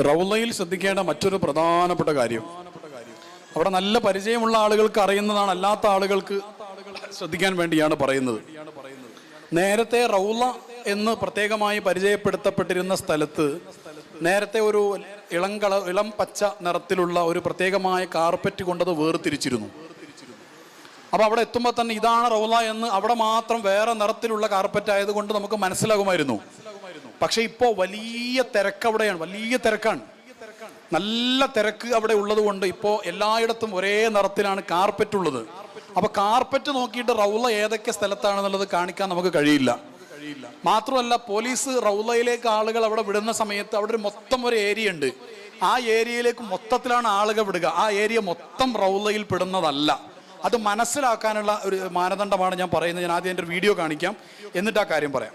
റൗളയിൽ ശ്രദ്ധിക്കേണ്ട മറ്റൊരു പ്രധാനപ്പെട്ട കാര്യം, അവിടെ നല്ല പരിചയമുള്ള ആളുകൾക്ക് അറിയുന്നതാണ്, അല്ലാത്ത ആളുകൾക്ക് ശ്രദ്ധിക്കാൻ വേണ്ടിയാണ് പറയുന്നത്. നേരത്തെ റൗള എന്ന് പ്രത്യേകമായി പരിചയപ്പെടുത്തപ്പെട്ടിരുന്ന സ്ഥലത്ത് നേരത്തെ ഒരു ഇളം പച്ച നിറത്തിലുള്ള ഒരു പ്രത്യേകമായ കാർപ്പറ്റ് കൊണ്ടത് വേർതിരിച്ചിരുന്നു. അപ്പൊ അവിടെ എത്തുമ്പോൾ തന്നെ ഇതാണ് റൗള എന്ന് അവിടെ മാത്രം വേറെ നിറത്തിലുള്ള കാർപ്പറ്റ് ആയതുകൊണ്ട് നമുക്ക് മനസ്സിലാകുമായിരുന്നു. പക്ഷെ ഇപ്പോ വലിയ തിരക്ക് അവിടെയാണ്, വലിയ തിരക്കാണ്, നല്ല തിരക്ക് അവിടെ ഉള്ളത് കൊണ്ട് ഇപ്പോൾ എല്ലായിടത്തും ഒരേ നിറത്തിലാണ് കാർപ്പറ്റ് ഉള്ളത്. അപ്പൊ കാർപ്പറ്റ് നോക്കിയിട്ട് റൗള ഏതൊക്കെ സ്ഥലത്താണെന്നുള്ളത് കാണിക്കാൻ നമുക്ക് കഴിയില്ല. മാത്രമല്ല, പോലീസ് റൗളയിലേക്ക് ആളുകൾ അവിടെ വിടുന്ന സമയത്ത് അവിടെ മൊത്തം ഒരു ഏരിയ ഉണ്ട്, ആ ഏരിയയിലേക്ക് മൊത്തത്തിലാണ് ആളുകൾ വിടുക. ആ ഏരിയ മൊത്തം റൗളയിൽ പെടുന്നതല്ല. അത് മനസ്സിലാക്കാനുള്ള ഒരു മാനദണ്ഡമാണ് ഞാൻ പറയുന്നത്. ഞാൻ ആദ്യം എൻ്റെ ഒരു വീഡിയോ കാണിക്കാം, എന്നിട്ട് ആ കാര്യം പറയാം.